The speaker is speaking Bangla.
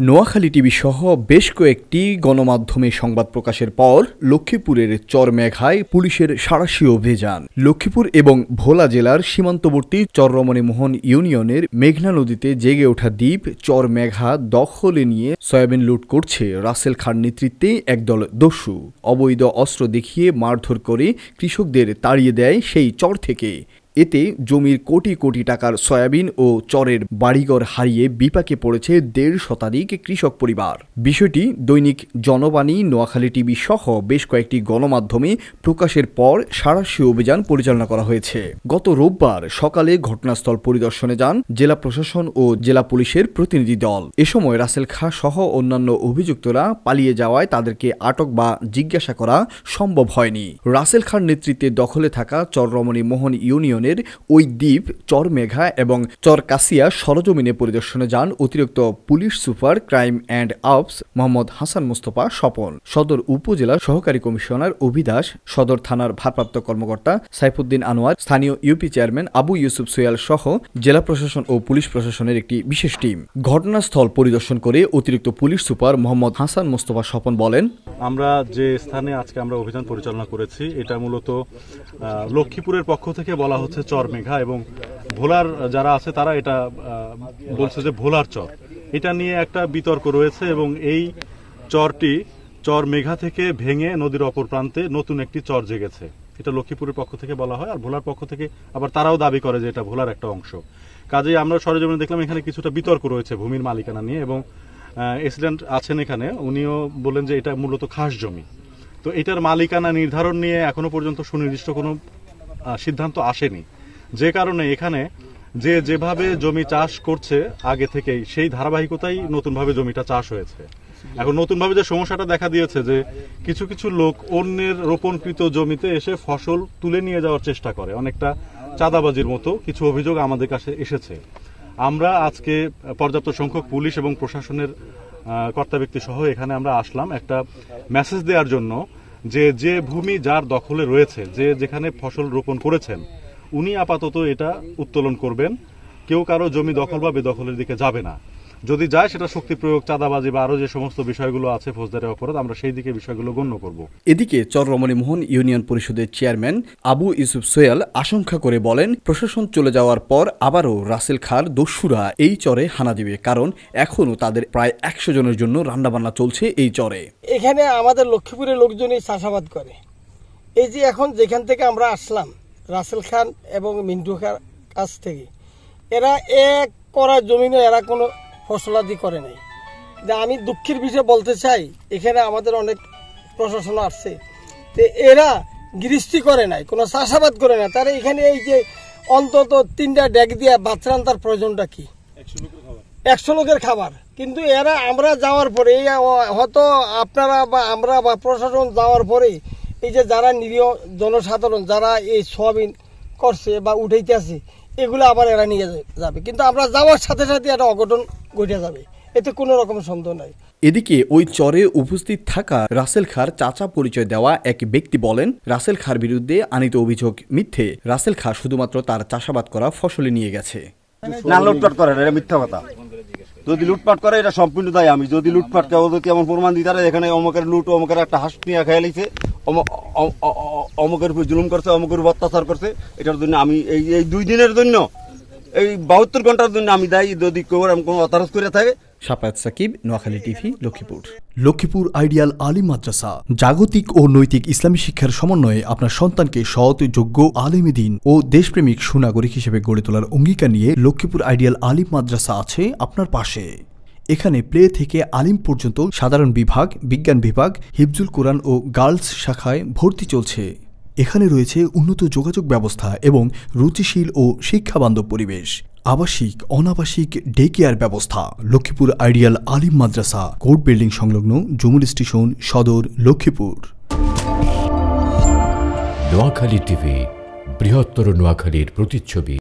নোয়াখালী টিভি সহ বেশ কয়েকটি গণমাধ্যমে সংবাদ প্রকাশের পর লক্ষ্মীপুরের চরমেঘায় পুলিশের সাঁড়াশি অভিযান। লক্ষ্মীপুর এবং ভোলা জেলার সীমান্তবর্তী চররমণীমোহন ইউনিয়নের মেঘনা নদীতে জেগে ওঠা দ্বীপ চরমেঘা দখলে নিয়ে সয়াবিন লুট করছে রাসেল খান নেতৃত্বে একদল দস্যু। অবৈধ অস্ত্র দেখিয়ে মারধর করে কৃষকদের তাড়িয়ে দেয় সেই চর থেকে। এতে জমির কোটি কোটি টাকার সয়াবিন ও চরের বাড়িঘর হারিয়ে বিপাকে পড়েছে ১.৫ শতাধিক কৃষক পরিবার। বিষয়টি দৈনিক জনবাণী, নোয়াখালী টিভি সহ বেশ কয়েকটি গণমাধ্যমে প্রকাশের পর সাঁড়াশি অভিযান পরিচালনা করা হয়েছে। গত রোববার সকালে ঘটনাস্থল পরিদর্শনে যান জেলা প্রশাসন ও জেলা পুলিশের প্রতিনিধি দল। এ সময় রাসেল খাঁ সহ অন্যান্য অভিযুক্তরা পালিয়ে যাওয়ায় তাদেরকে আটক বা জিজ্ঞাসা করা সম্ভব হয়নি। রাসেল খাঁর নেতৃত্বে দখলে থাকা চররমণীমোহন ইউনিয়ন ওই দ্বীপ চরমেঘা এবং চরকাসিয়া সরজমিনে পরিদর্শনে যান অতিরিক্ত পুলিশ সুপার ক্রাইম অ্যান্ড আপস মোহাম্মদ হাসান মুস্তফা স্বপন, সদর উপজেলা সহকারী কমিশনার অভিদাস, সদর থানার ভারপ্রাপ্ত কর্মকর্তা সাইফুদ্দিন আনোয়ার, স্থানীয় ইউপি চেয়ারম্যান আবু ইউসুফ সোয়াল সহ জেলা প্রশাসন ও পুলিশ প্রশাসনের একটি বিশেষ টিম ঘটনাস্থল পরিদর্শন করে অতিরিক্ত পুলিশ সুপার মোহাম্মদ হাসান মুস্তফা স্বপন বলেন, আমরা যে স্থানে আজকে আমরা অভিযান পরিচালনা করেছি এটা মূলত লক্ষ্মীপুরের পক্ষ থেকে বলা হচ্ছে চরমেঘা, এবং ভোলার যারা আছে তারা এটা বলছে যে ভোলার চর। এটা নিয়ে একটা বিতর্ক রয়েছে এবং এই চরটি চরমেঘা থেকে ভেঙে নদীর অপর প্রান্তে নতুন একটি চর জেগেছে। এটা লক্ষ্মীপুরের পক্ষ থেকে বলা হয়, আর ভোলার পক্ষ থেকে আবার তারাও দাবি করে যে এটা ভোলার একটা অংশ। কাজেই আমরা সরেজমিনে দেখলাম এখানে কিছুটা বিতর্ক রয়েছে ভূমির মালিকানা নিয়ে, এবং এসিডেন্ট আছেন এখানে, উনিও বলেন যে এটা মূলত খাস জমি। তো এটার মালিকানা নির্ধারণ নিয়ে এখনো পর্যন্ত সুনির্দিষ্ট কোনো সিদ্ধান্ত আসেনি, যে কারণে এখানে যেভাবে জমি চাষ করছে আগে থেকেই সেই ধারাবাহিকতাই নতুনভাবে জমিটা চাষ হয়েছে। এখন নতুনভাবে যে সমস্যাটা দেখা দিয়েছে যে কিছু কিছু লোক অন্যের রোপণকৃত জমিতে এসে ফসল তুলে নিয়ে যাওয়ার চেষ্টা করে, অনেকটা চাঁদাবাজির মতো কিছু অভিযোগ আমাদের কাছে এসেছে। আমরা আজকে পর্যাপ্ত সংখ্যক পুলিশ এবং প্রশাসনের কর্তা ব্যক্তি সহ এখানে আমরা আসলাম একটা মেসেজ দেওয়ার জন্য যে ভূমি যার দখলে রয়েছে, যেখানে ফসল রোপণ করেছেন, উনি আপাতত এটা উত্তোলন করবেন। কেউ কারো জমি দখল বা বেদখলের দিকে যাবে না। যদি যায় সেটা শক্তি প্রয়োগ, চাঁদাবাজি বা আরো যে সমস্ত বিষয়গুলো আছে ফৌজদারি অপরাধ, আমরা সেই দিকে বিষয়গুলো গণ্য করব। এদিকে চররমণীমোহন ইউনিয়ন পরিষদের চেয়ারম্যান আবু ইউসুফ সোয়াল আশঙ্কা করে বলেন, প্রশাসন চলে যাওয়ার পর আবারও রাসেল খাঁর দস্যুরা এই চরে হানা দিবে, কারণ এখনো তাদের প্রায় ১০০ জনের জন্য রান্নাবান্না চলছে এই চরে। এখানে আমাদের লক্ষ্মীপুরের লোকজনই চাষাবাদ করে। এই যে এখন যেখান থেকে আমরা আসলাম রাসেল খান এবং মিন্টু খার কাছ থেকে, এরা এক করা জমিনে এরা কোনো ফসলাদি করে নাই। যে আমি দুঃখের বিষয়ে বলতে চাই, এখানে আমাদের অনেক প্রশাসন আসছে, তো এরা গৃহস্থী করে নাই, কোনো চাষাবাদ করে না। তারা এখানে এই যে অন্তত ৩টা ডেক দিয়ে ভাত রান্নার প্রয়োজনটা কি? ১০০ লোকের খাবার। কিন্তু এরা আমরা যাওয়ার পরে, হয়তো আপনারা বা আমরা বা প্রশাসন যাওয়ার পরে এই যে যারা নিরীহ জনসাধারণ যারা এই সয়াবিন করছে বা উঠাইতে আছে, এগুলো আবার এরা নিয়ে যাবে। কিন্তু আমরা যাওয়ার সাথে সাথে একটা অঘটন ঘটে যাবে, এতে কোনো রকম সন্দেহ নাই। এদিকে ওই চরে উপস্থিত থাকা রাসেল খাঁর চাচা পরিচয় দেওয়া এক ব্যক্তি বলেন, রাসেল খাঁর বিরুদ্ধে আনিত অভিযোগ মিথ্যে। রাসেল খাঁ শুধুমাত্র তার চাষাবাদ করা ফসলে নিয়ে গেছে। না, লুটপাট করে না, এটা মিথ্যা কথা। যদি লুটপাট করে এটা সম্পূর্ণ দায় আমি। যদি লুটপাট কেউ এমন প্রমাণ দিতে পারে এখানে অমুকের লুট, অমুকের একটা হাঁস নিয়ে খেয়ে লিছে, অমুকের উপর জুলুম করছে, অমুকের উপর অত্যাচার করছে, এটার জন্য আমি এই 2 দিনের জন্য, এই 72 ঘন্টার জন্য আমি দায়ী। যদি কেউ কোনো অত্যাচার করে থাকে। সাফায়াত সাকিব, নোয়াখালী টিভি, লক্ষ্মীপুর। লক্ষ্মীপুর আইডিয়াল আলিম মাদ্রাসা জাগতিক ও নৈতিক ইসলামী শিক্ষার সমন্বয়ে আপনার সন্তানকে সৎ, যোগ্য, আলেমে দ্বীন ও দেশপ্রেমিক সুনাগরিক হিসেবে গড়ে তোলার অঙ্গীকার নিয়ে লক্ষ্মীপুর আইডিয়াল আলিম মাদ্রাসা আছে আপনার পাশে। এখানে প্লে থেকে আলিম পর্যন্ত সাধারণ বিভাগ, বিজ্ঞান বিভাগ, হিফজুল কোরআন ও গার্লস শাখায় ভর্তি চলছে। এখানে রয়েছে উন্নত যোগাযোগ ব্যবস্থা এবং রুচিশীল ও শিক্ষাবান্ধব পরিবেশ, আবাসিক অনাবাসিক ডে কেয়ার ব্যবস্থা। লক্ষ্মীপুর আইডিয়াল আলিম মাদ্রাসা, কোর্ট বিল্ডিং সংলগ্ন, জুমুল স্টেশন, সদর, লক্ষ্মীপুর। নোয়াখালী টিভি, বৃহত্তর নোয়াখালীর প্রতিচ্ছবি।